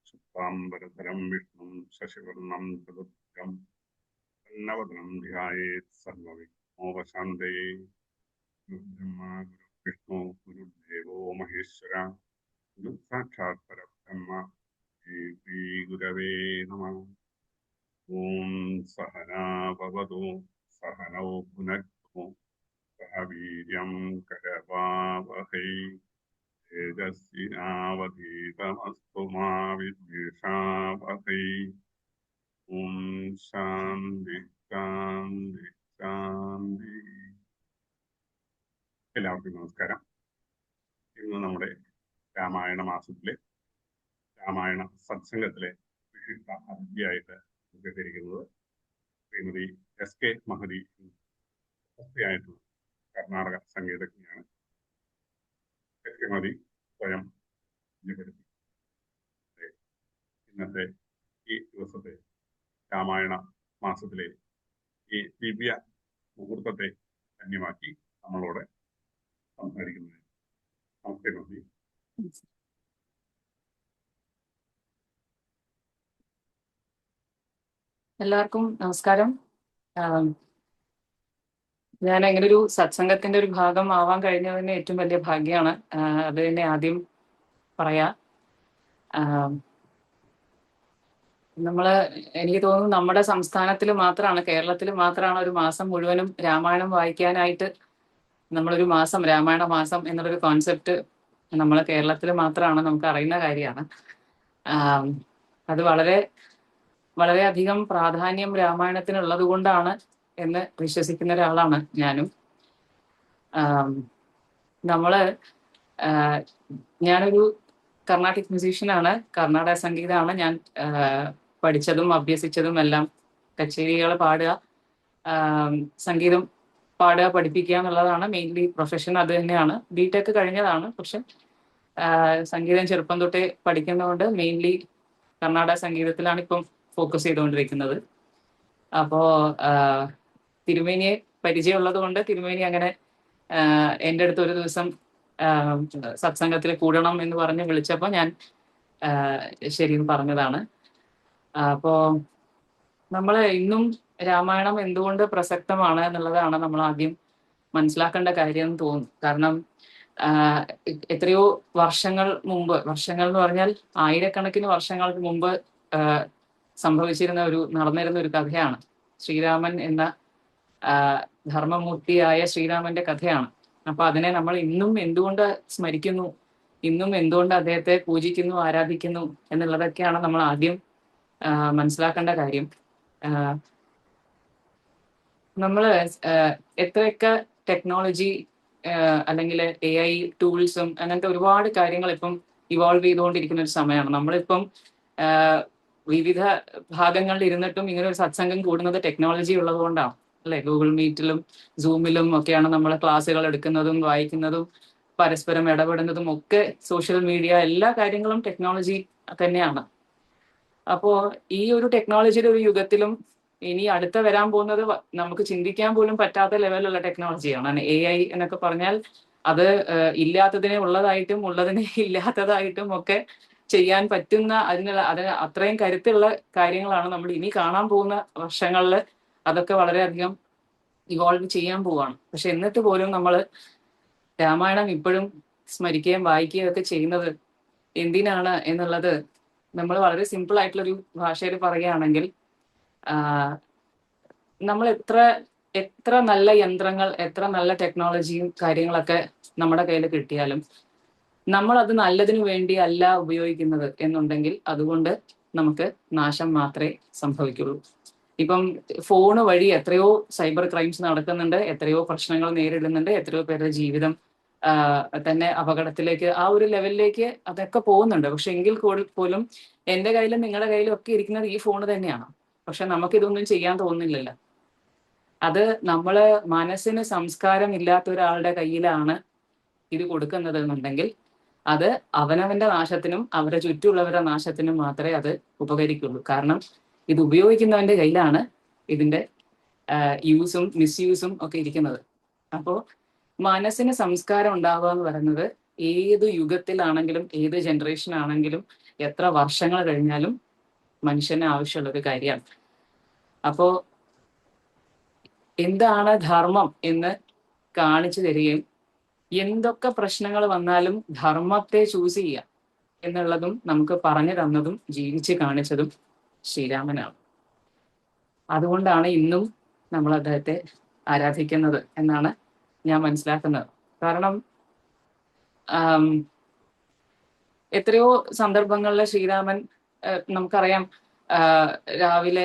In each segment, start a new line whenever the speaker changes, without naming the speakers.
शुक्लाम्बरधरं विष्णुं शशिवर्णं चतुर्भुजं प्रसन्नवदनं ध्यायेत् सर्वविघ्नोपशान्तये। गुरुर्ब्रह्मा गुरुर्विष्णु गुरुर्देवो महेश्वरः गुरुसाक्षात् परब्रह्म श्रीगुरवे नमः। ॐ सहना भवतु सहनौ भुनक्तु सह वीर्यं करवावहै तेजस्विनावधीतमस्तु मा विद्विषावहै। ഓം ശാന്തി ശാന്തി ശാന്തി. എല്ലാവർക്കും നമസ്കാരം. ഇന്ന് നമ്മുടെ രാമായണ മാസത്തിലെ രാമായണ സത്സംഗത്തിലെ വിശിഷ്ട അതിഥിയായിട്ട് എത്തിയിരിക്കുന്നത് ശ്രീമതി എസ് കെ മഹതി, പ്രശസ്തയായിട്ടുള്ള കർണാടക സംഗീതജ്ഞയാണ്. എസ് കെ മഹതി സ്വയം പരിചയപ്പെടുത്തി ഇന്നത്തെ ഈ ദിവസത്തെ രാമായണ മാസത്തിലെ ഈ ദിവ്യ മുഹൂർത്തത്തെ ധന്യമാക്കി നമ്മളോട് സംസാരിക്കുന്നത്. നമസ്തേ മഹതി.
എല്ലാവർക്കും നമസ്കാരം. ഞാൻ അങ്ങനെ ഒരു സത്സംഗത്തിന്റെ ഒരു ഭാഗം ആവാൻ കഴിഞ്ഞതിന് ഏറ്റവും വലിയ ഭാഗ്യമാണ്. അത് തന്നെ ആദ്യം പറയാ. എനിക്ക് തോന്നുന്നു നമ്മുടെ സംസ്ഥാനത്തിൽ മാത്രമാണ്, കേരളത്തിൽ മാത്രമാണ് ഒരു മാസം മുഴുവനും രാമായണം വായിക്കാനായിട്ട് നമ്മളൊരു മാസം, രാമായണ മാസം എന്നുള്ളൊരു കോൺസെപ്റ്റ് നമ്മളെ കേരളത്തിൽ മാത്രമാണ് നമുക്ക് അറിയുന്ന കാര്യമാണ്. അത് വളരെയധികം പ്രാധാന്യം രാമായണത്തിനുള്ളത് കൊണ്ടാണ് എന്ന് വിശ്വസിക്കുന്ന ഒരാളാണ് ഞാനും. ഞാനൊരു കർണാട്ടിക് മ്യൂസീഷ്യനാണ്. കർണാടക സംഗീതമാണ് ഞാൻ പഠിച്ചതും അഭ്യസിച്ചതും എല്ലാം. കച്ചേരികൾ പാടുക, സംഗീതം പാടുക, പഠിപ്പിക്കുക എന്നുള്ളതാണ് മെയിൻലി പ്രൊഫഷൻ. അത് തന്നെയാണ്. ബിടെക് കഴിഞ്ഞതാണ്. പക്ഷെ സംഗീതം ചെറുപ്പം തൊട്ടേ പഠിക്കുന്നതുകൊണ്ട് മെയിൻലി കർണാടക സംഗീതത്തിലാണ് ഇപ്പം ഫോക്കസ് ചെയ്തുകൊണ്ടിരിക്കുന്നത്. അപ്പോ തിരുമേനിയെ പരിചയമുള്ളത് കൊണ്ട് തിരുമേനി അങ്ങനെ എൻ്റെ അടുത്ത് ഒരു ദിവസം സത്സംഗത്തിൽ കൂടണം എന്ന് പറഞ്ഞ് വിളിച്ചപ്പോൾ ഞാൻ ശരിയെന്ന് പറഞ്ഞതാണ്. അപ്പോ നമ്മൾ ഇന്നും രാമായണം എന്തുകൊണ്ട് പ്രസക്തമാണ് എന്നുള്ളതാണ് നമ്മൾ ആദ്യം മനസ്സിലാക്കേണ്ട കാര്യം എന്ന് തോന്നുന്നു. കാരണം എത്രയോ വർഷങ്ങൾ മുമ്പ്, വർഷങ്ങൾ എന്ന് പറഞ്ഞാൽ ആയിരക്കണക്കിന് വർഷങ്ങൾക്ക് മുമ്പ് നടന്നിരുന്ന ഒരു കഥയാണ്. ശ്രീരാമൻ എന്ന ധർമ്മമൂർത്തിയായ ശ്രീരാമന്റെ കഥയാണ്. അപ്പൊ അതിനെ നമ്മൾ ഇന്നും എന്തുകൊണ്ട് സ്മരിക്കുന്നു, ഇന്നും എന്തുകൊണ്ട് അദ്ദേഹത്തെ പൂജിക്കുന്നു, ആരാധിക്കുന്നു എന്നുള്ളതൊക്കെയാണ് നമ്മൾ ആദ്യം മനസ്സിലാക്കേണ്ട കാര്യം. നമ്മള് എത്രയൊക്കെ ടെക്നോളജി അല്ലെങ്കിൽ AI ടൂൾസും അങ്ങനത്തെ ഒരുപാട് കാര്യങ്ങൾ ഇപ്പം ഇവോൾവ് ചെയ്തുകൊണ്ടിരിക്കുന്ന ഒരു സമയമാണ്. നമ്മളിപ്പം വിവിധ ഭാഗങ്ങളിൽ ഇരുന്നിട്ടും ഇങ്ങനെ ഒരു സത്സംഗം കൂടുന്നത് ടെക്നോളജി ഉള്ളത് കൊണ്ടാണ്, അല്ലെ? ഗൂഗിൾ മീറ്റിലും സൂമിലും ഒക്കെയാണ് നമ്മൾ ക്ലാസ്സുകൾ എടുക്കുന്നതും വായിക്കുന്നതും പരസ്പരം ഇടപെടുന്നതും ഒക്കെ. സോഷ്യൽ മീഡിയ, എല്ലാ കാര്യങ്ങളും ടെക്നോളജി തന്നെയാണ്. അപ്പോ ഈ ഒരു ടെക്നോളജിയുടെ ഒരു യുഗത്തിലും ഇനി അടുത്ത വരാൻ പോകുന്നത് നമുക്ക് ചിന്തിക്കാൻ പോലും പറ്റാത്ത ലെവലുള്ള ടെക്നോളജിയാണ്. AI എന്നൊക്കെ പറഞ്ഞാൽ അത് ഇല്ലാത്തതിനെ ഉള്ളതായിട്ടും ഉള്ളതിനെ ഇല്ലാത്തതായിട്ടും ഒക്കെ ചെയ്യാൻ പറ്റുന്ന, അതിന് അത്രയും കരുത്തുള്ള കാര്യങ്ങളാണ് നമ്മൾ ഇനി കാണാൻ പോകുന്ന വർഷങ്ങളിൽ. അതൊക്കെ വളരെയധികം ഇവോൾവ് ചെയ്യാൻ പോവാണ്. പക്ഷെ എന്നിട്ട് പോലും നമ്മൾ രാമായണം ഇപ്പോഴും സ്മരിക്കുകയും വായിക്കുകയും ഒക്കെ ചെയ്യുന്നത് എന്തിനാണ് എന്നുള്ളത് നമ്മൾ വളരെ സിമ്പിൾ ആയിട്ടുള്ളൊരു ഭാഷയിൽ പറയുകയാണെങ്കിൽ, നമ്മൾ എത്ര നല്ല യന്ത്രങ്ങൾ, എത്ര നല്ല ടെക്നോളജിയും കാര്യങ്ങളൊക്കെ നമ്മുടെ കയ്യിൽ കിട്ടിയാലും നമ്മൾ അത് നല്ലതിനു വേണ്ടി അല്ല ഉപയോഗിക്കുന്നത് എന്നുണ്ടെങ്കിൽ അതുകൊണ്ട് നമുക്ക് നാശം മാത്രമേ സംഭവിക്കുള്ളൂ. ഇപ്പം ഫോണ് വഴി എത്രയോ സൈബർ ക്രൈംസ് നടക്കുന്നുണ്ട്, എത്രയോ പ്രശ്നങ്ങൾ നേരിടുന്നുണ്ട്, എത്രയോ പേരുടെ ജീവിതം തന്നെ അപകടത്തിലേക്ക്, ആ ഒരു ലെവലിലേക്ക് അതൊക്കെ പോകുന്നുണ്ട്. പക്ഷെ എങ്കിൽ പോലും എൻ്റെ കയ്യിലും നിങ്ങളുടെ കയ്യിലും ഒക്കെ ഇരിക്കുന്നത് ഈ ഫോണ് തന്നെയാണ്. പക്ഷെ നമുക്കിതൊന്നും ചെയ്യാൻ തോന്നുന്നില്ലല്ലോ. അത് നമ്മള് മനസ്സിന് സംസ്കാരം ഇല്ലാത്ത ഒരാളുടെ കയ്യിലാണ് ഇത് കൊടുക്കുന്നത് എന്നുണ്ടെങ്കിൽ അത് അവനവന്റെ നാശത്തിനും അവരുടെ ചുറ്റുമുള്ളവരുടെ നാശത്തിനും മാത്രമേ അത് ഉപകരിക്കുള്ളൂ. കാരണം ഇത് ഉപയോഗിക്കുന്നവന്റെ കയ്യിലാണ് ഇതിന്റെ യൂസും മിസ്യൂസും ഒക്കെ ഇരിക്കുന്നത്. അപ്പോൾ മനസ്സിന് സംസ്കാരം ഉണ്ടാവുക എന്ന് പറയുന്നത് ഏത് യുഗത്തിലാണെങ്കിലും ഏത് ജനറേഷൻ ആണെങ്കിലും എത്ര വർഷങ്ങൾ കഴിഞ്ഞാലും മനുഷ്യന് ആവശ്യമുള്ള ഒരു കാര്യമാണ്. അപ്പോ എന്താണ് ധർമ്മം എന്ന് കാണിച്ചു തരികയും എന്തൊക്കെ പ്രശ്നങ്ങൾ വന്നാലും ധർമ്മത്തെ ചൂസ് ചെയ്യുക എന്നുള്ളതും നമുക്ക് പറഞ്ഞു തന്നതും ജീവിച്ച് കാണിച്ചതും ശ്രീരാമനാണ്. അതുകൊണ്ടാണ് ഇന്നും നമ്മൾ അദ്ദേഹത്തെ ആരാധിക്കുന്നത് എന്നാണ് ഞാൻ മനസ്സിലാക്കുന്നത്. കാരണം എത്രയോ സന്ദർഭങ്ങളിൽ ശ്രീരാമൻ നമുക്കറിയാം, രാവിലെ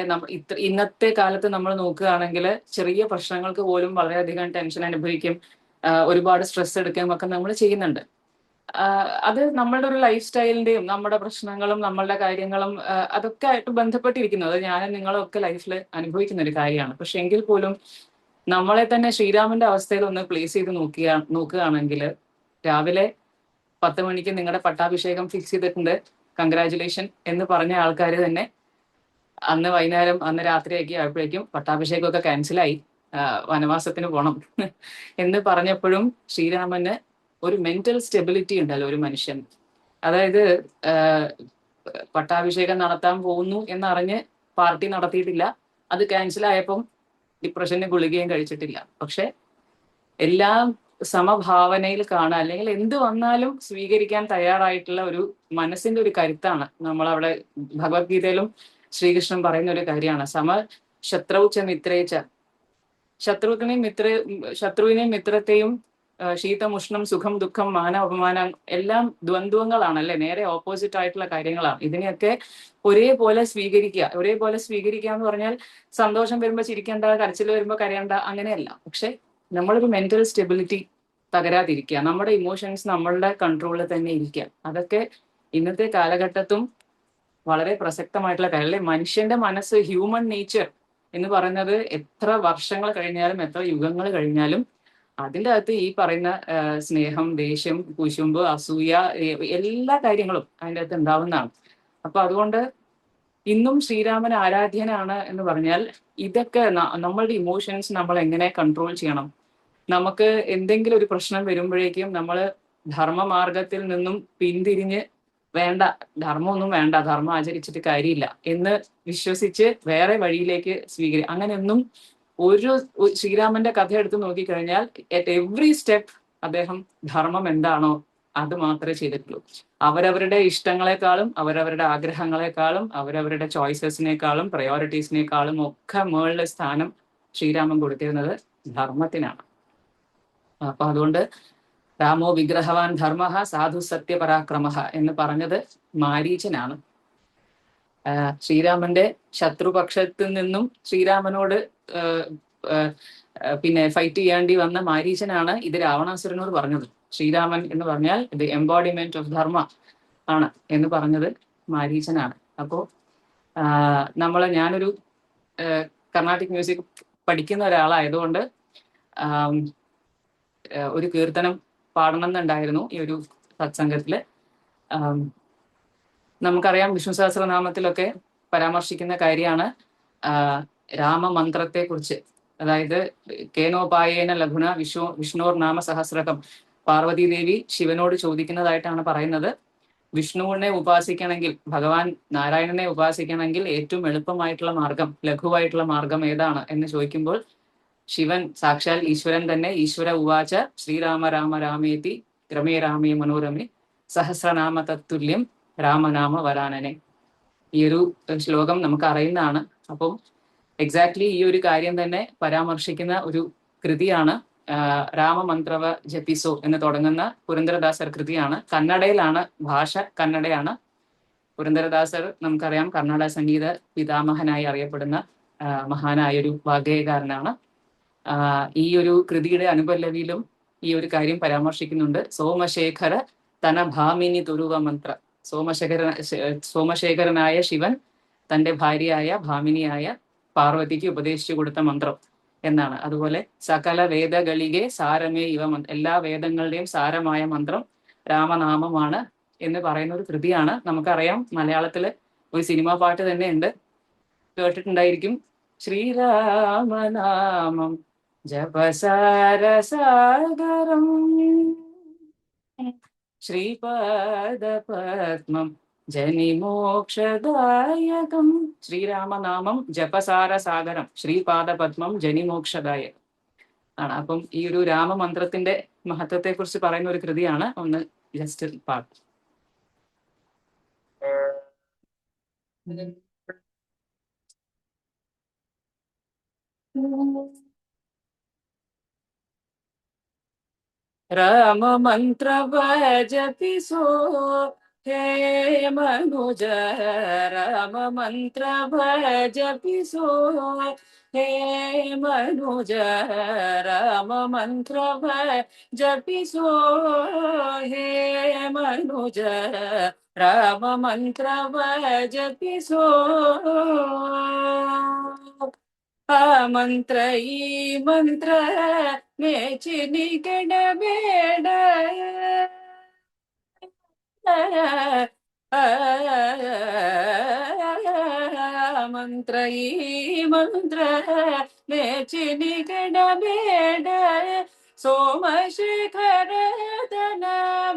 ഇന്നത്തെ കാലത്ത് നമ്മൾ നോക്കുകയാണെങ്കിൽ ചെറിയ പ്രശ്നങ്ങൾക്ക് പോലും വളരെയധികം ടെൻഷൻ അനുഭവിക്കും, ഒരുപാട് സ്ട്രെസ് എടുക്കുകയും ഒക്കെ നമ്മൾ ചെയ്യുന്നുണ്ട്. അത് നമ്മളുടെ ഒരു ലൈഫ് സ്റ്റൈലിന്റെയും നമ്മുടെ പ്രശ്നങ്ങളും നമ്മളുടെ കാര്യങ്ങളും അതൊക്കെ ആയിട്ട് ബന്ധപ്പെട്ടിരിക്കുന്നു. അത് ഞാനും നിങ്ങളും ഒക്കെ ലൈഫിൽ അനുഭവിക്കുന്ന ഒരു കാര്യമാണ്. പക്ഷെ എങ്കിൽ പോലും നമ്മളെ തന്നെ ശ്രീരാമന്റെ അവസ്ഥയിൽ ഒന്ന് പ്ലേസ് ചെയ്ത് നോക്കുകയാണെങ്കിൽ രാവിലെ 10 മണിക്ക് നിങ്ങളുടെ പട്ടാഭിഷേകം ഫിക്സ് ചെയ്തിട്ടുണ്ട്, കൺഗ്രാചുലേഷൻ എന്ന് പറഞ്ഞ ആൾക്കാർ തന്നെ അന്ന് വൈകുന്നേരം അന്ന് രാത്രിയൊക്കെ ആയപ്പോഴേക്കും പട്ടാഭിഷേകമൊക്കെ ക്യാൻസലായി, വനവാസത്തിന് പോണം എന്ന് പറഞ്ഞപ്പോഴും ശ്രീരാമന് ഒരു മെന്റൽ സ്റ്റെബിലിറ്റി ഉണ്ടല്ലോ ഒരു മനുഷ്യൻ. അതായത് പട്ടാഭിഷേകം നടത്താൻ പോകുന്നു എന്നറിഞ്ഞ് പാർട്ടി നടത്തിയിട്ടില്ല, അത് ക്യാൻസൽ ആയപ്പം ഡിപ്രഷന് ഗുളികയും കഴിച്ചിട്ടില്ല. പക്ഷെ എല്ലാം സമഭാവനയിൽ കാണുക, അല്ലെങ്കിൽ എന്ത് വന്നാലും സ്വീകരിക്കാൻ തയ്യാറായിട്ടുള്ള ഒരു മനസ്സിന്റെ ഒരു കരുത്താണ് നമ്മളവിടെ ഭഗവത്ഗീതയിലും ശ്രീകൃഷ്ണൻ പറയുന്ന ഒരു കാര്യമാണ്. ശത്രുച്ച മിത്രേച്ച, ശത്രുവിനെയും മിത്രത്തെയും ശീതമുഷ്ണം സുഖം ദുഃഖം മാന അപമാനം എല്ലാം ദ്വന്ദ്വങ്ങളാണ് അല്ലെ, നേരെ ഓപ്പോസിറ്റ് ആയിട്ടുള്ള കാര്യങ്ങളാണ്. ഇതിനെയൊക്കെ ഒരേപോലെ സ്വീകരിക്കുക എന്ന് പറഞ്ഞാൽ സന്തോഷം വരുമ്പോൾ ചിരിക്കേണ്ട, കരച്ചിൽ വരുമ്പോൾ കരയണ്ട, അങ്ങനെയല്ല. പക്ഷെ നമ്മളൊരു മെന്റൽ സ്റ്റെബിലിറ്റി തകരാതിരിക്കുക, നമ്മുടെ ഇമോഷൻസ് നമ്മളുടെ കൺട്രോളിൽ തന്നെ ഇരിക്കുക, അതൊക്കെ ഇന്നത്തെ കാലഘട്ടത്തും വളരെ പ്രസക്തമായിട്ടുള്ള കാര്യം. മനുഷ്യന്റെ മനസ്സ്, ഹ്യൂമൻ നേച്ചർ എന്ന് പറയുന്നത് എത്ര വർഷങ്ങൾ കഴിഞ്ഞാലും എത്ര യുഗങ്ങൾ കഴിഞ്ഞാലും അതിൻ്റെ അകത്ത് ഈ പറയുന്ന സ്നേഹം, ദേഷ്യം, കുശുമ്പ്, അസൂയ, എല്ലാ കാര്യങ്ങളും അതിൻ്റെ അകത്ത് ഉണ്ടാവുന്നതാണ്. അപ്പൊ അതുകൊണ്ട് ഇന്നും ശ്രീരാമൻ ആരാധ്യനാണ് എന്ന് പറഞ്ഞാൽ ഇതൊക്കെ നമ്മളുടെ ഇമോഷൻസ് നമ്മൾ എങ്ങനെ കൺട്രോൾ ചെയ്യണം. നമുക്ക് എന്തെങ്കിലും ഒരു പ്രശ്നം വരുമ്പോഴേക്കും നമ്മൾ ധർമ്മമാർഗത്തിൽ നിന്നും പിന്തിരിഞ്ഞ് വേണ്ട, ധർമ്മമൊന്നും വേണ്ട, ധർമ്മം ആചരിച്ചിട്ട് കാര്യമില്ല എന്ന് വിശ്വസിച്ച് വേറെ വഴിയിലേക്ക് അങ്ങനെയൊന്നും ഒരു ശ്രീരാമന്റെ കഥ എടുത്ത് നോക്കിക്കഴിഞ്ഞാൽ അറ്റ് എവറി സ്റ്റെപ്പ് അദ്ദേഹം ധർമ്മം എന്താണോ അത് മാത്രമേ ചെയ്തിട്ടുള്ളൂ. അവരവരുടെ ഇഷ്ടങ്ങളെക്കാളും അവരവരുടെ ആഗ്രഹങ്ങളെക്കാളും അവരവരുടെ ചോയ്സസിനേക്കാളും പ്രയോറിറ്റീസിനേക്കാളും ഒക്കെ മുകളിൽ സ്ഥാനം ശ്രീരാമൻ കൊടുത്തിരുന്നത് ധർമ്മത്തിനാണ്. അപ്പൊ അതുകൊണ്ട് രാമോ വിഗ്രഹവാൻ ധർമ്മ സാധു സത്യപരാക്രമ എന്ന് പറഞ്ഞത് മാരീചനാണ്. ശ്രീരാമന്റെ ശത്രുപക്ഷത്തിൽ നിന്നും ശ്രീരാമനോട് പിന്നെ ഫൈറ്റ് ചെയ്യേണ്ടി വന്ന മാരീചനാണ് ഇത് രാവണാസുരനോട് പറഞ്ഞത്. ശ്രീരാമൻ എന്ന് പറഞ്ഞാൽ ഇത് എംബോഡിമെന്റ് ഓഫ് ധർമ്മ ആണ് എന്ന് പറഞ്ഞത് മാരീചനാണ്. അപ്പോ ഞാനൊരു കർണാട്ടിക് മ്യൂസിക് പഠിക്കുന്ന ഒരാളായതുകൊണ്ട് ഒരു കീർത്തനം പാടണം എന്നുണ്ടായിരുന്നു ഈ ഒരു സത്സംഗത്തില്. നമുക്കറിയാം വിഷ്ണു സഹസ്രനാമത്തിലൊക്കെ പരാമർശിക്കുന്ന കാര്യമാണ് രാമമന്ത്രത്തെ കുറിച്ച്. അതായത് കേനോപായേന ലഘുന വിഷ്ണോർ നാമ സഹസ്രകം, പാർവതി ദേവി ശിവനോട് ചോദിക്കുന്നതായിട്ടാണ് പറയുന്നത്. വിഷ്ണുവിനെ ഉപാസിക്കണമെങ്കിൽ, ഭഗവാൻ നാരായണനെ ഉപാസിക്കണമെങ്കിൽ ഏറ്റവും എളുപ്പമായിട്ടുള്ള മാർഗം, ലഘുവായിട്ടുള്ള മാർഗം ഏതാണ് എന്ന് ചോദിക്കുമ്പോൾ ശിവൻ സാക്ഷാൽ ഈശ്വരൻ തന്നെ ഈശ്വര ഉവാച ശ്രീരാമ രാമ രാമേതി രമേ രാമേ മനോരമേ സഹസ്രനാമ തത്തുല്യം രാമനാമ വരാനനെ. ഈ ഒരു ശ്ലോകം നമുക്ക് അറിയുന്നതാണ്. അപ്പം എക്സാക്ട്ലി ഈ ഒരു കാര്യം തന്നെ പരാമർശിക്കുന്ന ഒരു കൃതിയാണ് രാമമന്ത്രവ ജപിസോ എന്ന് തുടങ്ങുന്ന പുരന്ദരദാസർ കൃതിയാണ്. കന്നഡയിലാണ്, ഭാഷ കന്നഡയാണ്. പുരന്ദരദാസർ നമുക്കറിയാം കർണാടക സംഗീത പിതാമഹനായി അറിയപ്പെടുന്ന മഹാനായൊരു വാഗ്ഗേയകാരനാണ്. ഈ ഒരു കൃതിയുടെ അനുപല്ലവിയിലും ഈ ഒരു കാര്യം പരാമർശിക്കുന്നുണ്ട്. സോമശേഖര തന ഭാമിനി തുരുവ മന്ത്ര. സോമശേഖരനായ ശിവൻ തന്റെ ഭാര്യയായ ഭാമിനിയായ പാർവതിക്ക് ഉപദേശിച്ചു കൊടുത്ത മന്ത്രം എന്നാണ്. അതുപോലെ സകല വേദകളികെ സാരമേ ഇവ എല്ലാ വേദങ്ങളുടെയും സാരമായ മന്ത്രം രാമനാമമാണ് എന്ന് പറയുന്ന ഒരു കൃതിയാണ്. നമുക്കറിയാം മലയാളത്തില് ഒരു സിനിമാ പാട്ട് തന്നെ ഉണ്ട്, കേട്ടിട്ടുണ്ടായിരിക്കും. ശ്രീരാമനാമം ജപസാരസാഗരം ശ്രീപാദപത്മം ജനിമോക്ഷദായകം. ശ്രീരാമനാമം ജപസാരസാഗരം, ശ്രീപാദപത്മം ജനിമോക്ഷദായകം ആണ്. അപ്പം ഈ ഒരു രാമമന്ത്രത്തിന്റെ മഹത്വത്തെ കുറിച്ച് പറയുന്ന ഒരു കൃതിയാണ്. ഒന്ന് ജസ്റ്റ് പാട്ട്. राम मंत्र जपि सो हे मनुज, राम मंत्र जपि सो हे मनुज, राम मंत्र जपि सो हे मनुज, राम मंत्र जपि सो. ಆ ಮಂತ್ರ ಈ ಮಂತ್ರ ಮೇಚಿನಿ ಕೆಡಬೇಡ, ಮಂತ್ರ ಈ ಮಂತ್ರ ಮೇಚಿನಿ ಕೆಡಬೇಡ, ಸೋಮಶೇಖರದನ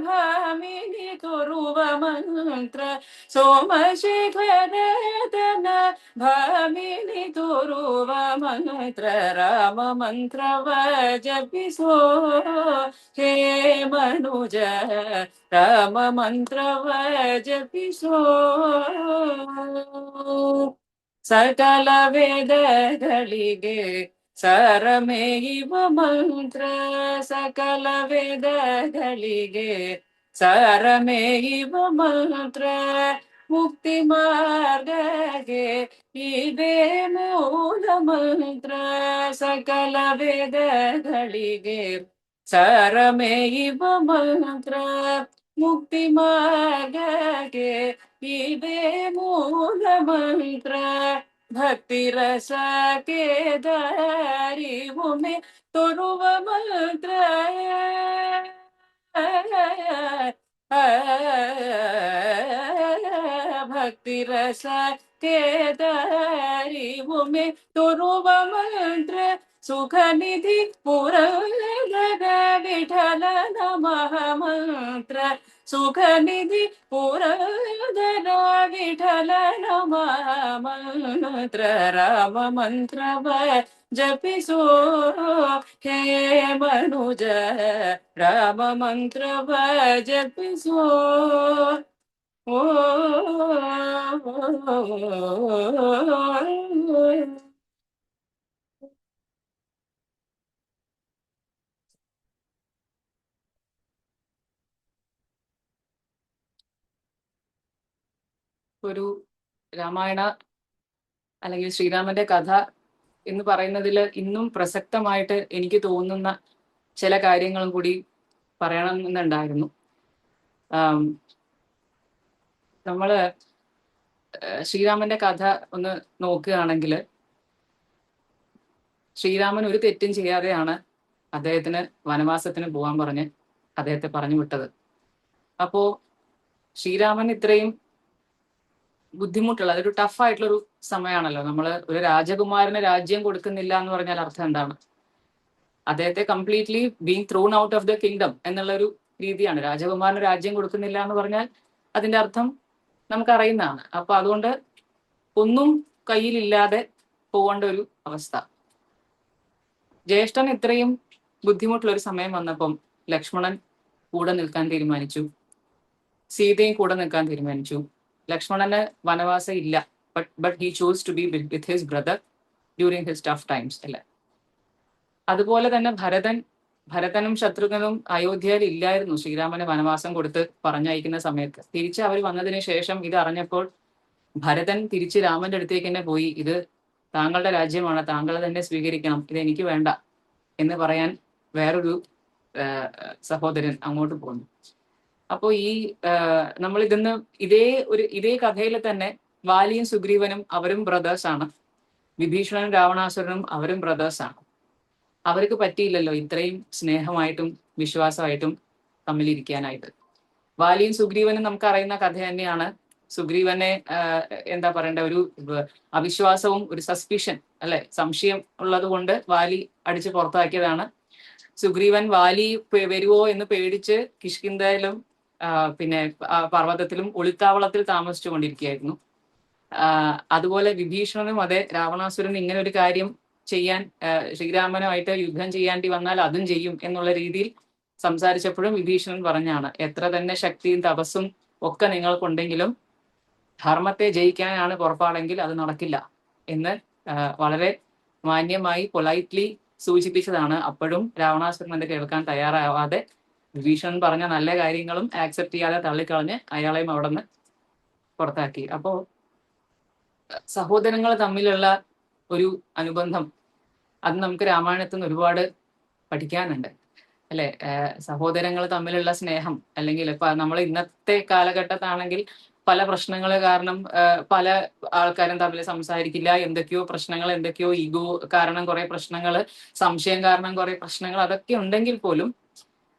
ಭಾಮಿನಿ ತೋರುವ ಮಂತ್ರ, ಸೋಮಶೇಖರದನ ಭಾಮಿನಿ ತೋರುವ ಮಂತ್ರ, ರಾಮ ಮಂತ್ರವ ಜಪಿಸೋ ಹೇ ಮನುಜ, ರಾಮ ಮಂತ್ರವ ಜಪಿಸೋ. ಸಕಲ ವೇದಗಳಿಗೆ ಸಾರಮೇವ ಮಂತ್ರ, ಸಕಲ ವೇದಗಳಿಗೆ ಸಾರಮೇವ ಮಂತ್ರ, ಮುಕ್ತಿ ಮಾರ್ಗಕ್ಕೆ ಇದೇ ಮೂಲ ಮಂತ್ರ, ಸಕಲ ವೇದಗಳಿಗೆ ಸಾರಮೇವ ಮಂತ್ರ, ಮುಕ್ತಿ ಮಾರ್ಗಕ್ಕೆ ಇದೇ ಮೂಲ ಮಂತ್ರ, ಭಕ್ತಿ ರಸ ಕೇದಾರಿವು ಮೇ ತೋರುವ ಮಂತ್ರ, ಭಕ್ತಿ ರಸ ಕೇದಾರಿವು ಮೇ ತೋರುವ ಮಂತ್ರ, ಸುಖ ನಿಧಿ ಪುರಂದರ ವಿಠಲನ ಮಹಾಮಂತ್ರ, ಸುಖ ನಿಧಿ ಪುರಂದರ ವಿಠಲನ ಮಹಾಮಂತ್ರ, ರಾಮ ಮಂತ್ರವ ಜಪಿಸೋ ಹೇ ಮನುಜ, ರಾಮ ಮಂತ್ರವ ಜಪಿಸೋ. ಓ ഒരു രാമായണ അല്ലെങ്കിൽ ശ്രീരാമന്റെ കഥ എന്ന് പറയുന്നതിൽ ഇന്നും പ്രസക്തമായിട്ട് എനിക്ക് തോന്നുന്ന ചില കാര്യങ്ങളും കൂടി പറയണമെന്നുണ്ടായിരുന്നു. നമ്മള് ശ്രീരാമന്റെ കഥ ഒന്ന് നോക്കുകയാണെങ്കിൽ, ശ്രീരാമൻ ഒരു തെറ്റും ചെയ്യാതെയാണ് അദ്ദേഹത്തിന് വനവാസത്തിന് പോകാൻ പറഞ്ഞ് അദ്ദേഹത്തെ പറഞ്ഞു വിട്ടത്. അപ്പോ ശ്രീരാമൻ ഇത്രയും ബുദ്ധിമുട്ടുള്ള, അതൊരു ടഫായിട്ടുള്ളൊരു സമയമാണല്ലോ. നമ്മൾ ഒരു രാജകുമാരന് രാജ്യം കൊടുക്കുന്നില്ല എന്ന് പറഞ്ഞാൽ അർത്ഥം എന്താണ്? അദ്ദേഹത്തെ completely being thrown out of the kingdom എന്നുള്ളൊരു രീതിയാണ്. രാജകുമാരന് രാജ്യം കൊടുക്കുന്നില്ല എന്ന് പറഞ്ഞാൽ അതിന്റെ അർത്ഥം നമുക്കറിയുന്നതാണ്. അപ്പൊ അതുകൊണ്ട് ഒന്നും കയ്യിലില്ലാതെ പോകേണ്ട ഒരു അവസ്ഥ. ജ്യേഷ്ഠൻ ഇത്രയും ബുദ്ധിമുട്ടുള്ള ഒരു സമയം വന്നപ്പം ലക്ഷ്മണൻ കൂടെ നിൽക്കാൻ തീരുമാനിച്ചു, സീതയും കൂടെ നിൽക്കാൻ തീരുമാനിച്ചു. ലക്ഷ്മണന് വനവാസം ഇല്ല, but he chose to be with his brother during his tough times അല്ലെ. അതുപോലെ തന്നെ ഭരതനും ശത്രുഘ്നും അയോധ്യയിൽ ഇല്ലായിരുന്നു ശ്രീരാമന് വനവാസം കൊടുത്ത് പറഞ്ഞയക്കുന്ന സമയത്ത്. തിരിച്ച് അവർ വന്നതിന് ശേഷം ഇത് അറിഞ്ഞപ്പോൾ ഭരതൻ തിരിച്ച് രാമന്റെ അടുത്തേക്ക് തന്നെ പോയി, ഇത് താങ്കളുടെ രാജ്യമാണ്, താങ്കൾ തന്നെ സ്വീകരിക്കണം, ഇത് എനിക്ക് വേണ്ട എന്ന് പറയാൻ വേറൊരു സഹോദരൻ അങ്ങോട്ട് പോന്നു. അപ്പോൾ ഈ നമ്മൾ ഇതേ കഥയിൽ തന്നെ വാലിയും സുഗ്രീവനും അവരും ബ്രദേഴ്സ് ആണ്, വിഭീഷണനും രാവണാസുരനും അവരും ബ്രദേഴ്സ് ആണ്. അവർക്ക് പറ്റിയില്ലല്ലോ ഇത്രയും സ്നേഹമായിട്ടും വിശ്വാസമായിട്ടും തമ്മിലിരിക്കാനായിട്ട്. വാലിയും സുഗ്രീവനും നമുക്ക് അറിയുന്ന കഥ തന്നെയാണ്. സുഗ്രീവനെ എന്താ പറയണ്ട, ഒരു അവിശ്വാസവും ഒരു സസ്പിഷൻ അല്ലെ, സംശയം ഉള്ളത് കൊണ്ട് വാലി അടിച്ച് പുറത്താക്കിയതാണ്. സുഗ്രീവൻ വാലി വരുവോ എന്ന് പേടിച്ച് കിഷ്കിന്ധയിലും പിന്നെ പർവ്വതത്തിലും ഒളിത്താവളത്തിൽ താമസിച്ചു കൊണ്ടിരിക്കുകയായിരുന്നു. അതുപോലെ വിഭീഷണനും അതെ, രാവണാസുരൻ ഇങ്ങനെ ഒരു കാര്യം ചെയ്യാൻ ശ്രീരാമനുമായിട്ട് യുദ്ധം ചെയ്യാണ്ടി വന്നാൽ അതും ചെയ്യും എന്നുള്ള രീതിയിൽ സംസാരിച്ചപ്പോഴും വിഭീഷണൻ പറഞ്ഞാണ്, എത്ര തന്നെ ശക്തിയും തപസ്സും ഒക്കെ നിങ്ങൾക്കുണ്ടെങ്കിലും ധർമ്മത്തെ ജയിക്കാനാണ് പുറപ്പാടെങ്കിൽ അത് നടക്കില്ല എന്ന് വളരെ മാന്യമായി പൊലൈറ്റ്ലി സൂചിപ്പിച്ചതാണ്. അപ്പോഴും രാവണാസുരൻ അത് കേൾക്കാൻ തയ്യാറാവാതെ വിഭീഷണൻ പറഞ്ഞ നല്ല കാര്യങ്ങളും ആക്സെപ്റ്റ് ചെയ്യാതെ തള്ളിക്കളഞ്ഞ് അയാളെയും അവിടെ നിന്ന് പുറത്താക്കി. അപ്പോ സഹോദരങ്ങൾ തമ്മിലുള്ള ഒരു അനുബന്ധം അത് നമുക്ക് രാമായണത്തിൽ നിന്ന് ഒരുപാട് പഠിക്കാനുണ്ട് അല്ലെ. സഹോദരങ്ങൾ തമ്മിലുള്ള സ്നേഹം, അല്ലെങ്കിൽ ഇപ്പൊ നമ്മൾ ഇന്നത്തെ കാലഘട്ടത്താണെങ്കിൽ പല പ്രശ്നങ്ങൾ കാരണം പല ആൾക്കാരും തമ്മിൽ സംസാരിക്കില്ല, എന്തൊക്കെയോ ഈഗോ കാരണം കുറെ പ്രശ്നങ്ങൾ, സംശയം കാരണം കുറെ പ്രശ്നങ്ങൾ, അതൊക്കെ ഉണ്ടെങ്കിൽ പോലും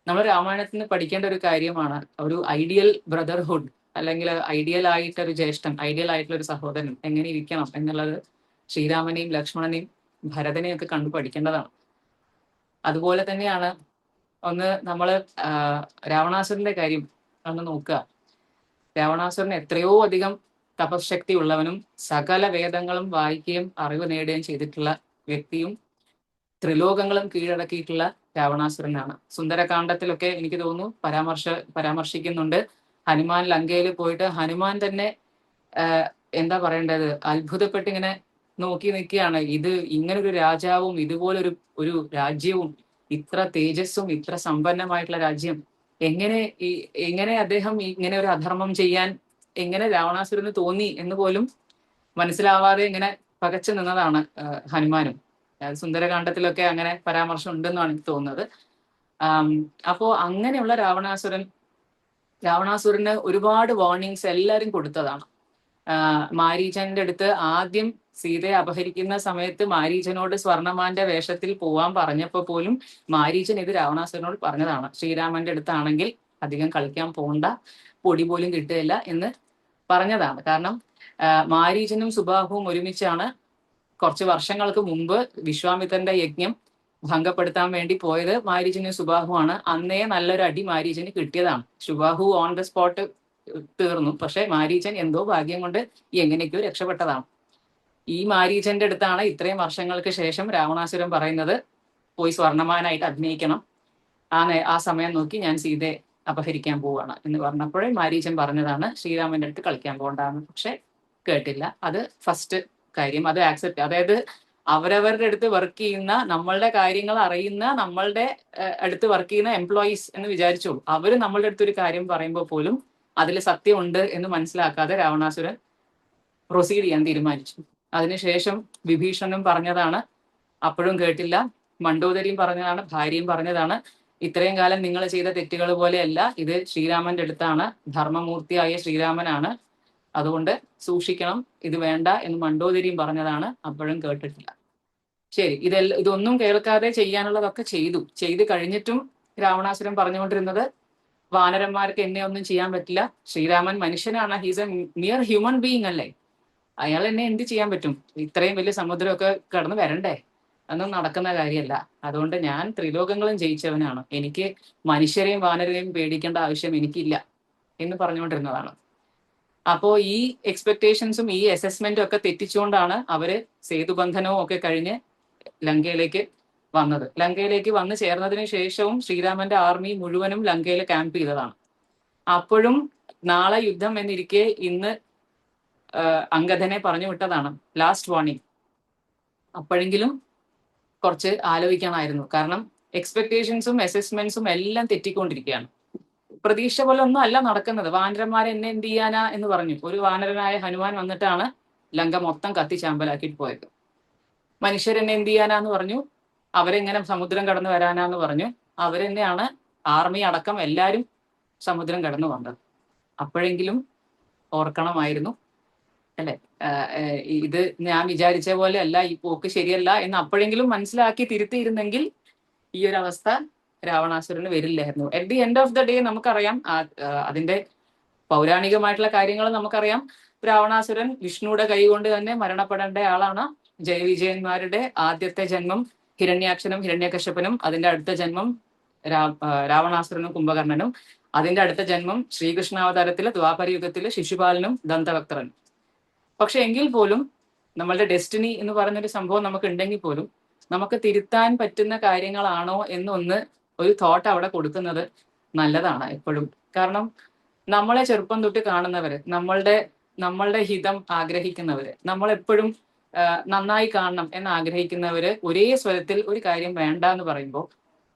നമ്മൾ രാമായണത്തിൽ നിന്ന് പഠിക്കേണ്ട ഒരു കാര്യമാണ് ഒരു ഐഡിയൽ ബ്രദർഹുഡ്, അല്ലെങ്കിൽ ഐഡിയൽ ആയിട്ടൊരു ജ്യേഷ്ഠൻ, ഐഡിയൽ ആയിട്ടുള്ള ഒരു സഹോദരൻ എങ്ങനെ ഇരിക്കണം എന്നുള്ളത് ശ്രീരാമനെയും ലക്ഷ്മണനെയും ഭരതനെയും ഒക്കെ കണ്ടു പഠിക്കേണ്ടതാണ്. അതുപോലെ തന്നെയാണ് നമ്മൾ രാവണാസുരന്റെ കാര്യം ഒന്ന് നോക്കുക. രാവണാസുരൻ എത്രയോ അധികം തപശക്തി ഉള്ളവനും സകല വേദങ്ങളും വായിക്കുകയും അറിവ് നേടുകയും ചെയ്തിട്ടുള്ള വ്യക്തിയും ത്രിലോകങ്ങളും കീഴടക്കിയിട്ടുള്ള രാവണാസുരനാണ്. സുന്ദരകാന്ഡത്തിലൊക്കെ എനിക്ക് തോന്നുന്നു പരാമർശിക്കുന്നുണ്ട്. ഹനുമാൻ ലങ്കയിൽ പോയിട്ട് ഹനുമാൻ തന്നെ എന്താ പറയേണ്ടത്, അത്ഭുതപ്പെട്ട് ഇങ്ങനെ നോക്കി നിൽക്കുകയാണ്. ഇത് ഇങ്ങനൊരു രാജാവും ഇതുപോലൊരു ഒരു രാജ്യവും ഇത്ര തേജസ്സും ഇത്ര സമ്പന്നമായിട്ടുള്ള രാജ്യം എങ്ങനെ അദ്ദേഹം ഇങ്ങനെ ഒരു അധർമ്മം ചെയ്യാൻ എങ്ങനെ രാവണാസുരന് തോന്നി എന്ന് പോലും മനസ്സിലാവാതെ ഇങ്ങനെ പകച്ചു നിന്നതാണ് ഹനുമാനും. സുന്ദരകാന്ഡത്തിലൊക്കെ അങ്ങനെ പരാമർശം ഉണ്ടെന്നാണ് എനിക്ക് തോന്നുന്നത്. അപ്പോ അങ്ങനെയുള്ള രാവണാസുരന് ഒരുപാട് വാർണിങ്സ് എല്ലാവരും കൊടുത്തതാണ്. മാരീചന്റെ അടുത്ത് ആദ്യം സീതയെ അപഹരിക്കുന്ന സമയത്ത് മാരീചനോട് സ്വർണമാന്റെ വേഷത്തിൽ പോവാൻ പറഞ്ഞപ്പോ പോലും മാരീചൻ ഇത് രാവണാസുരനോട് പറഞ്ഞതാണ്, ശ്രീരാമന്റെ അടുത്താണെങ്കിൽ അധികം കളിക്കാൻ പോകണ്ട, പൊടി പോലും കിട്ടുകയില്ല എന്ന് പറഞ്ഞതാണ്. കാരണം മാരീചനും സുബാഹുവും ഒരുമിച്ചാണ് കുറച്ച് വർഷങ്ങൾക്ക് മുമ്പ് വിശ്വാമിത്രന്റെ യജ്ഞം ഭംഗപ്പെടുത്താൻ വേണ്ടി പോയത്. മാരീചനും സുബാഹുവാണ്. അന്നേ നല്ലൊരു അടി മാരീചന് കിട്ടിയതാണ്. സുബാഹു ഓൺ ദ സ്പോട്ട് തീർന്നു, പക്ഷെ മാരീചൻ എന്തോ ഭാഗ്യം കൊണ്ട് എങ്ങനെയൊക്കെയോ രക്ഷപ്പെട്ടതാണ്. ഈ മാരീചന്റെ അടുത്താണ് ഇത്രയും വർഷങ്ങൾക്ക് ശേഷം രാവണാസുരൻ പറയുന്നത്, പോയി സ്വർണമാനായിട്ട് അഭിനയിക്കണം, ആ സമയം നോക്കി ഞാൻ സീതയെ അപഹരിക്കാൻ പോവാണ് എന്ന് പറഞ്ഞപ്പോഴേ മാരീചൻ പറഞ്ഞതാണ് ശ്രീരാമന്റെ അടുത്ത് കളിക്കാൻ പോകണ്ടാന്ന്. പക്ഷെ കേട്ടില്ല. അത് ഫസ്റ്റ് കാര്യം, അത് ആക്സെപ്റ്റ്, അതായത് അവരവരുടെ അടുത്ത് വർക്ക് ചെയ്യുന്ന, നമ്മളുടെ കാര്യങ്ങൾ അറിയുന്ന, നമ്മളുടെ അടുത്ത് വർക്ക് ചെയ്യുന്ന എംപ്ലോയീസ് എന്ന് വിചാരിച്ചോളൂ, അവര് നമ്മളുടെ അടുത്ത് ഒരു കാര്യം പറയുമ്പോൾ പോലും അതിൽ സത്യമുണ്ട് എന്ന് മനസ്സിലാക്കാതെ രാവണാസുരൻ പ്രൊസീഡ് ചെയ്യാൻ തീരുമാനിച്ചു. അതിനുശേഷം വിഭീഷണനും പറഞ്ഞതാണ്, അപ്പോഴും കേട്ടില്ല. മണ്ഡോദരിയും പറഞ്ഞതാണ്, ഭാര്യയും പറഞ്ഞതാണ്, ഇത്രയും കാലം നിങ്ങൾ ചെയ്ത തെറ്റുകൾ പോലെയല്ല, ഇത് ശ്രീരാമന്റെ അടുത്താണ്, ധർമ്മമൂർത്തിയായ ശ്രീരാമനാണ്, അതുകൊണ്ട് സൂക്ഷിക്കണം, ഇത് വേണ്ട എന്ന് മണ്ഡോദരിയും പറഞ്ഞതാണ്. അപ്പോഴും കേട്ടിട്ടില്ല. ശരി, ഇതൊന്നും കേൾക്കാതെ ചെയ്യാനുള്ളതൊക്കെ ചെയ്തു കഴിഞ്ഞിട്ടും രാവണാസുരൻ പറഞ്ഞുകൊണ്ടിരുന്നത്, വാനരന്മാർക്ക് എന്നെ ഒന്നും ചെയ്യാൻ പറ്റില്ല, ശ്രീരാമൻ മനുഷ്യനാണ്, he's A mere human being അല്ലേ, അയാൾ എന്നെ എന്ത് ചെയ്യാൻ പറ്റും, ഇത്രയും വലിയ സമുദ്രമൊക്കെ കടന്നു വരണ്ടേ, അതൊന്നും നടക്കുന്ന കാര്യമല്ല, അതുകൊണ്ട് ഞാൻ ത്രിലോകങ്ങളും ജയിച്ചവനാണ്, എനിക്ക് മനുഷ്യരെയും വാനരെയും പേടിക്കേണ്ട ആവശ്യം എനിക്കില്ല എന്ന് പറഞ്ഞുകൊണ്ടിരുന്നതാണ്. അപ്പോ ഈ എക്സ്പെക്ടേഷൻസും ഈ അസസ്മെന്റും ഒക്കെ തെറ്റിച്ചുകൊണ്ടാണ് അവര് സേതുബന്ധനവും ഒക്കെ കഴിഞ്ഞ് ലങ്കയിലേക്ക് വന്നത്. ലങ്കയിലേക്ക് വന്നു ചേർന്നതിന് ശേഷവും ശ്രീരാമന്റെ ആർമി മുഴുവനും ലങ്കയിൽ ക്യാമ്പ് ചെയ്തതാണ്. അപ്പോഴും നാളെ യുദ്ധം എന്നിരിക്കെ ഇന്ന് അംഗദനെ പറഞ്ഞു വിട്ടതാണ്, ലാസ്റ്റ് വാർണിംഗ്. അപ്പോഴെങ്കിലും കുറച്ച് ആലോചിക്കണമായിരുന്നു. കാരണം എക്സ്പെക്ടേഷൻസും അസസ്മെന്റ്സും എല്ലാം തെറ്റിക്കൊണ്ടിരിക്കുകയാണ്. പ്രതീക്ഷ പോലെ ഒന്നും അല്ല നടക്കുന്നത്. വാനരന്മാരെ എന്നെ എന്ത് ചെയ്യാനാ എന്ന് പറഞ്ഞു ഒരു വാനരനായ ഹനുമാൻ വന്നിട്ടാണ് ലങ്ക മൊത്തം കത്തിച്ചാമ്പലാക്കിയിട്ട് പോയത്. മനുഷ്യരെന്നെ എന്ത് ചെയ്യാനാന്ന് പറഞ്ഞു, അവരെങ്ങനെ സമുദ്രം കടന്നു വരാനാന്ന് പറഞ്ഞു. അവരെന്നെയാണ് ആർമി അടക്കം എല്ലാവരും സമുദ്രം കടന്നു വന്നത്. അപ്പോഴെങ്കിലും ഓർക്കണമായിരുന്നു അല്ലെ, ഇത് ഞാൻ വിചാരിച്ച പോലെ അല്ല, ഈ പോക്ക് ശരിയല്ല എന്ന് അപ്പോഴെങ്കിലും മനസ്സിലാക്കി തിരുത്തിയിരുന്നെങ്കിൽ ഈ ഒരു അവസ്ഥ രാവണാസുരന് വരില്ലായിരുന്നു. At the end of the day നമുക്കറിയാം, അതിന്റെ പൗരാണികമായിട്ടുള്ള കാര്യങ്ങൾ നമുക്കറിയാം. രാവണാസുരൻ വിഷ്ണുയുടെ കൈ കൊണ്ട് തന്നെ മരണപ്പെടേണ്ട ആളാണ്. ജയവിജയന്മാരുടെ ആദ്യത്തെ ജന്മം ഹിരണ്യാക്ഷനും ഹിരണ്യകശ്യപനും, അതിന്റെ അടുത്ത ജന്മം രാവണാസുരനും കുംഭകർണനും. അതിന്റെ അടുത്ത ജന്മം ശ്രീകൃഷ്ണാവതാരത്തില് ദ്വാപരയുഗത്തില് ശിശുപാലനും ദന്തവക്തറനും. പക്ഷെ എങ്കിൽ പോലും നമ്മളുടെ ഡെസ്റ്റിനി എന്ന് പറഞ്ഞൊരു സംഭവം നമുക്ക് ഉണ്ടെങ്കിൽ പോലും നമുക്ക് തിരുത്താൻ പറ്റുന്ന കാര്യങ്ങളാണോ എന്നൊന്ന് ഒരു തോട്ട് അവിടെ കൊടുക്കുന്നത് നല്ലതാണ് എപ്പോഴും. കാരണം നമ്മളെ ചെറുപ്പം തൊട്ട് കാണുന്നവര്, നമ്മളുടെ ഹിതം ആഗ്രഹിക്കുന്നവര്, നമ്മളെപ്പോഴും നന്നായി കാണണം എന്ന് ആഗ്രഹിക്കുന്നവര് ഒരേ സ്വരത്തിൽ ഒരു കാര്യം വേണ്ട എന്ന് പറയുമ്പോൾ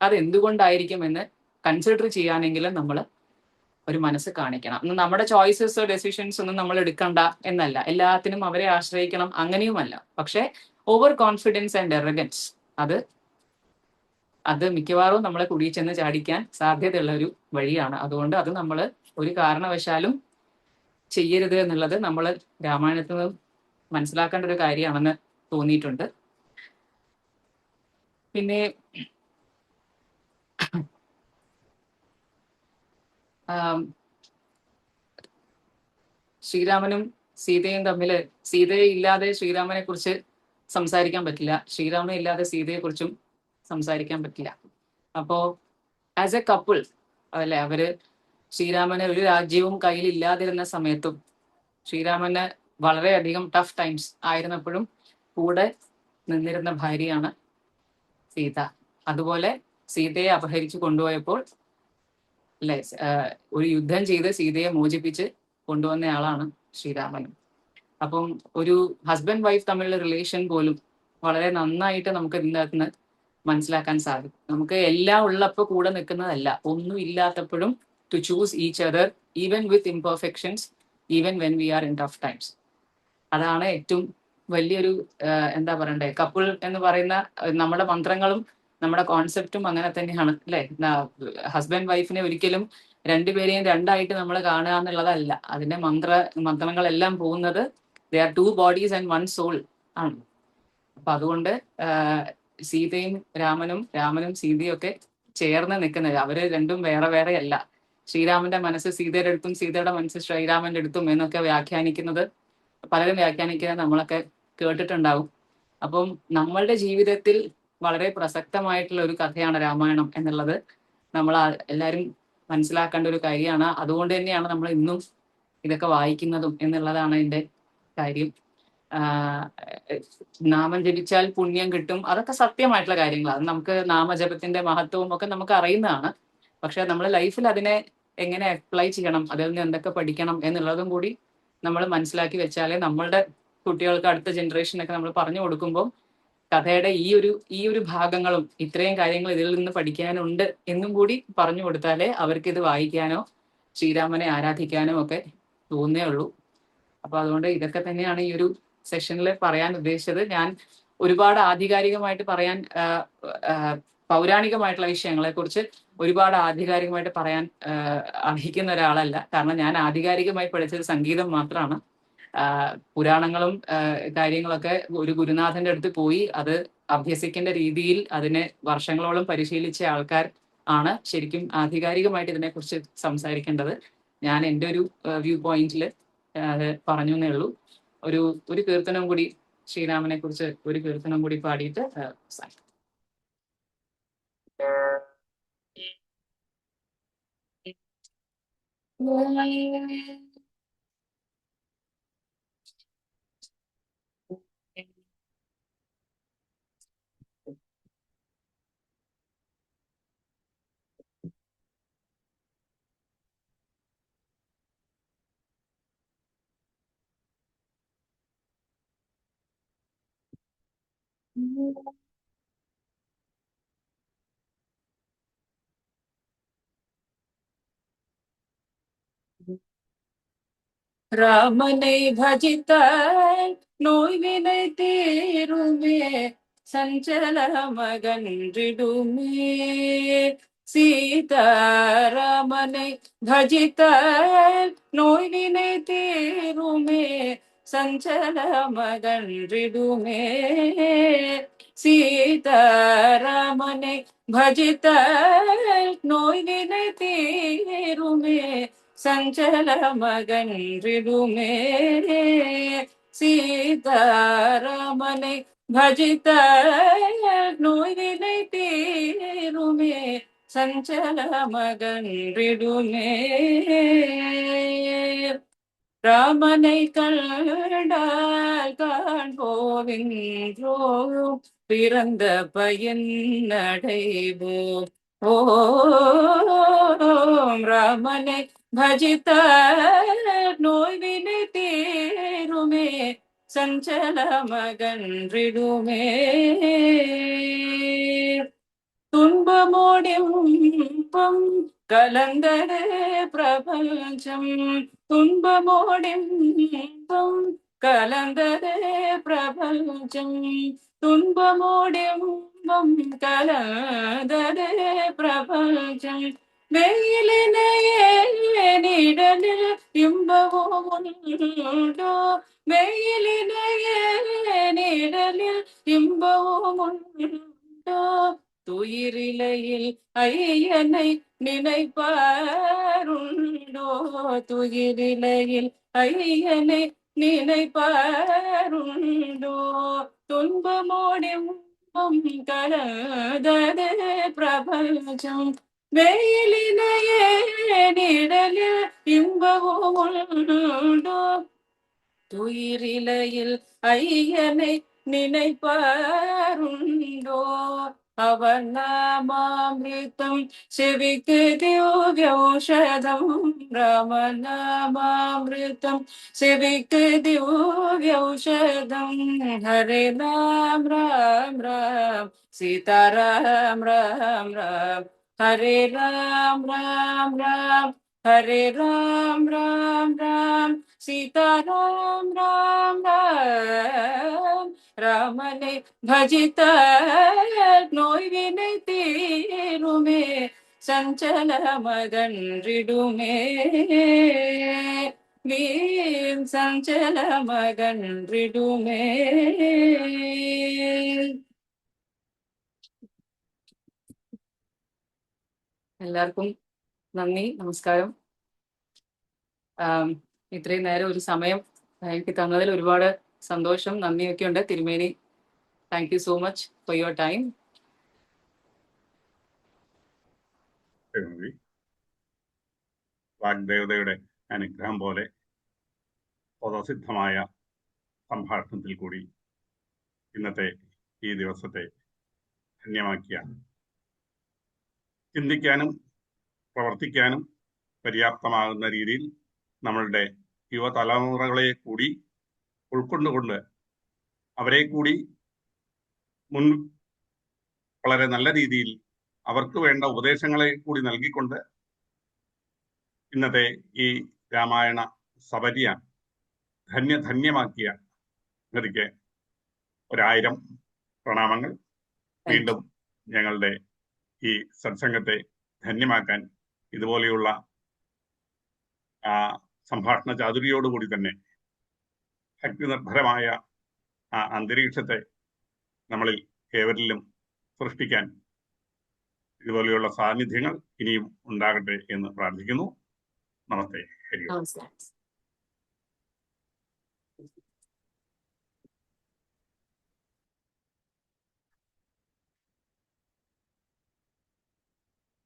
അത് എന്തുകൊണ്ടായിരിക്കും എന്ന് കൺസിഡർ ചെയ്യാനെങ്കിലും നമ്മൾ ഒരു മനസ്സ് കാണിക്കണം. നമ്മുടെ ചോയ്സസോ ഡെസിഷൻസ് ഒന്നും നമ്മൾ എടുക്കണ്ട എന്നല്ല, എല്ലാത്തിനും അവരെ ആശ്രയിക്കണം അങ്ങനെയുമല്ല. പക്ഷെ ഓവർ കോൺഫിഡൻസ് ആൻഡ് എറഗൻസ് അത് മിക്കവാറും നമ്മളെ കുടിയിൽ ചെന്ന് ചാടിക്കാൻ സാധ്യതയുള്ള ഒരു വഴിയാണ്. അതുകൊണ്ട് അത് നമ്മൾ ഒരു കാരണവശാലും ചെയ്യരുത് എന്നുള്ളത് നമ്മൾ രാമായണത്തിൽ നിന്ന് മനസ്സിലാക്കേണ്ട ഒരു കാര്യമാണെന്ന് തോന്നിയിട്ടുണ്ട്. പിന്നെ ശ്രീരാമനും സീതയും തമ്മിൽ, സീതയെ ഇല്ലാതെ ശ്രീരാമനെ കുറിച്ച് സംസാരിക്കാൻ പറ്റില്ല, ശ്രീരാമനെ ഇല്ലാതെ സീതയെ കുറിച്ചും സംസാരിക്കാൻ പറ്റില്ല. അപ്പോ ആസ് എ കപ്പിൾ അല്ലെ, അവര് ശ്രീരാമന് ഒരു രാജ്യവും കയ്യിൽ ഇല്ലാതിരുന്ന സമയത്തും ശ്രീരാമന് വളരെയധികം ടഫ് ടൈംസ് ആയിരുന്നപ്പോഴും കൂടെ നിന്നിരുന്ന ഭാര്യയാണ് സീത. അതുപോലെ സീതയെ അപഹരിച്ചു കൊണ്ടുപോയപ്പോൾ അല്ലെ, ഒരു യുദ്ധം ചെയ്ത് സീതയെ മോചിപ്പിച്ച് കൊണ്ടുവന്നയാളാണ് ശ്രീരാമൻ. അപ്പം ഒരു ഹസ്ബൻഡ് വൈഫ് തമ്മിലുള്ള റിലേഷൻ പോലും വളരെ നന്നായിട്ട് നമുക്ക് ഇതിനകത്ത് മനസ്സിലാക്കാൻ സാധിക്കും. നമുക്ക് എല്ലാം ഉള്ളപ്പോൾ കൂടെ നിൽക്കുന്നതല്ല, ഒന്നും ഇല്ലാത്തപ്പോഴും to choose each other even with imperfections, even when we are in tough times. അതാണ് ഏറ്റവും വലിയൊരു എന്താ പറയണ്ടേ, കപ്പിൾ എന്ന് പറയുന്ന നമ്മുടെ മന്ത്രങ്ങളും നമ്മുടെ കോൺസെപ്റ്റും അങ്ങനെ തന്നെയാണ് അല്ലെ. ഹസ്ബൻഡ് വൈഫിനെ ഒരിക്കലും രണ്ടുപേരെയും രണ്ടായിട്ട് നമ്മൾ കാണുക എന്നുള്ളതല്ല. അതിന്റെ മന്ത്രങ്ങളെല്ലാം പോകുന്നത് they are two bodies and one soul ആണ്. അപ്പൊ അതുകൊണ്ട് സീതയും രാമനും സീതയും ഒക്കെ ചേർന്ന് നിൽക്കുന്നത്, അവര് രണ്ടും വേറെ വേറെ അല്ല. ശ്രീരാമന്റെ മനസ്സ് സീതയുടെ അടുത്തും സീതയുടെ മനസ്സ് ശ്രീരാമന്റെ അടുത്തും എന്നൊക്കെ പലരും വ്യാഖ്യാനിക്കുന്നത് നമ്മളൊക്കെ കേട്ടിട്ടുണ്ടാവും. അപ്പം നമ്മളുടെ ജീവിതത്തിൽ വളരെ പ്രസക്തമായിട്ടുള്ള ഒരു കഥയാണ് രാമായണം എന്നുള്ളത് നമ്മൾ എല്ലാവരും മനസ്സിലാക്കേണ്ട ഒരു കാര്യമാണ്. അതുകൊണ്ട് തന്നെയാണ് നമ്മൾ ഇന്നും ഇതൊക്കെ വായിക്കുന്നതും എന്നുള്ളതാണ് എൻ്റെ കാര്യം. നാമം ജപിച്ചാൽ പുണ്യം കിട്ടും, അതൊക്കെ സത്യമായിട്ടുള്ള കാര്യങ്ങളാണ്. നമുക്ക് നാമജപത്തിന്റെ മഹത്വവും ഒക്കെ നമുക്ക് അറിയുന്നതാണ്. പക്ഷെ നമ്മൾ ലൈഫിൽ അതിനെ എങ്ങനെ അപ്ലൈ ചെയ്യണം, അതിൽ നിന്ന് എന്തൊക്കെ പഠിക്കണം എന്നുള്ളതും കൂടി നമ്മൾ മനസ്സിലാക്കി വെച്ചാലേ നമ്മളുടെ കുട്ടികൾക്ക്, അടുത്ത ജനറേഷനൊക്കെ നമ്മൾ പറഞ്ഞു കൊടുക്കുമ്പോൾ കഥയുടെ ഈ ഒരു ഭാഗങ്ങളും ഇത്രയും കാര്യങ്ങൾ ഇതിൽ നിന്ന് പഠിക്കാനുണ്ട് എന്നും കൂടി പറഞ്ഞു കൊടുത്താലേ അവർക്ക് ഇത് വായിക്കാനോ ശ്രീരാമനെ ആരാധിക്കാനോ ഒക്കെ തോന്നേ ഉള്ളൂ. അപ്പൊ അതുകൊണ്ട് ഇതൊക്കെ തന്നെയാണ് ഈ ഒരു സെഷനിൽ പറയാൻ ഉദ്ദേശിച്ചത്. ഞാൻ ഒരുപാട് ആധികാരികമായിട്ട് പറയാൻ, പൗരാണികമായിട്ടുള്ള വിഷയങ്ങളെ കുറിച്ച് ഒരുപാട് ആധികാരികമായിട്ട് പറയാൻ അർഹിക്കുന്ന ഒരാളല്ല. കാരണം ഞാൻ ആധികാരികമായി പഠിച്ചത് സംഗീതം മാത്രമാണ്. പുരാണങ്ങളും കാര്യങ്ങളൊക്കെ ഒരു ഗുരുനാഥന്റെ അടുത്ത് പോയി അത് അഭ്യസിക്കേണ്ട രീതിയിൽ അതിനെ വർഷങ്ങളോളം പരിശീലിച്ച ആൾക്കാർ ആണ് ശരിക്കും ആധികാരികമായിട്ട് ഇതിനെക്കുറിച്ച് സംസാരിക്കേണ്ടത്. ഞാൻ എൻ്റെ ഒരു വ്യൂ പോയിന്റിൽ പറഞ്ഞു എന്നേ ഉള്ളൂ. ഒരു കീർത്തനം കൂടി, ശ്രീരാമനെ കുറിച്ച് ഒരു കീർത്തനം കൂടി പാടിയിട്ട് ராமனை பஜித்த நோய்வினை தீருமே, சஞ்சலமகன்றிடுமே. சீதாராமனை பஜித்த நோய்வினை தீருமே, சஞ்சலமகன்றிடுமே. சீதாராமனை பஜித்த நோய்வினை தீருமே, சஞ்சலமகன்றிடுமே. சீதாராமனை பஜித்த நோய்வினை தீருமே, சஞ்சலமகன்றிடுமே. ராமனை கண்டால் காண்போவின்றோ, பிறந்த பயன் அடைவோம். ஓம் ராமனை பஜித்த நோய்வினை தீருமே, சஞ்சலமகன்றிடுமே. துன்பமோடிம்பம் கலந்தது பிரபஞ்சம், துன்பமோடிம்பம் கலந்தது பிரபஞ்சம், துன்பமோடிம்பம் கலந்தது பிரபஞ்சம். வெயிலினையே நிழலில் இன்பமும் உண்டோ, வெயிலினையே நிழலில் இன்பமும் உண்டோ, துயிரிலையில் ஐயனை நினைப்பாருண்டோ, துயிரிலையில் ஐயனை நினைப்பாருண்டோ. துன்பமோடும் கலந்தது பிரபஞ்சம், வெயிலினையே நிழலில் இன்பமும் உண்டோ, துயிரிலையில் ஐயனை நினைப்பாருண்டோ. அவன் நாமாமிருதம் செவிக்கு திவ்யௌஷதம், ராமநாமாமிருதம் செவிக்கு திவ்யௌஷதம். ஹரே ராம் ராம் ராம் சீதாராம் ராம் ராம், ஹரே ராம் ராம் ராம், ஹரே ராம் ராம் ராம் சீதாராம் ராம் ராம். ராமனை பஜித்த நோய்வினை தீருமே, சஞ்சலமகன்றிடுமே. வீண் சஞ்சலமகன்றிடுமே. എല്ലാവർക്കും നന്ദി, നമസ്കാരം. ഇത്രയും നേരം ഒരു സമയം എനിക്ക് തന്നതിൽ ഒരുപാട് സന്തോഷം, നന്ദിയൊക്കെ ഉണ്ട്. തിരുമേനി, thank you so much for your time.
വാഗ്ദേവതയുടെ അനുഗ്രഹം പോലെ സ്വതസിദ്ധമായ സംഭാഷണത്തിൽ കൂടി ഇന്നത്തെ ഈ ദിവസത്തെ ധന്യമാക്കിയ, ചിന്തിക്കാനും പ്രവർത്തിക്കാനും പര്യാപ്തമാകുന്ന രീതിയിൽ നമ്മളുടെ യുവതലമുറകളെ കൂടി ഉൾക്കൊണ്ടുകൊണ്ട് അവരെ കൂടി വളരെ നല്ല രീതിയിൽ അവർക്ക് വേണ്ട ഉപദേശങ്ങളെ കൂടി നൽകിക്കൊണ്ട് ഇന്നത്തെ ഈ രാമായണ സപര്യ ധന്യമാക്കിയ ഗതിക്ക് 1000 പ്രണാമങ്ങൾ. വീണ്ടും ഞങ്ങളുടെ ഈ സത്സംഗത്തെ ധന്യമാക്കാൻ ഇതുപോലെയുള്ള സംഭാഷണ ചാതുരിയോടുകൂടി തന്നെ ഭക്തിനിർഭരമായ അന്തരീക്ഷത്തെ നമ്മളിൽ ഏവരിലും സൃഷ്ടിക്കാൻ ഇതുപോലെയുള്ള സാന്നിധ്യങ്ങൾ ഇനിയും ഉണ്ടാകട്ടെ എന്ന് പ്രാർത്ഥിക്കുന്നു. നമസ്തേ.
നമസ്കാരം.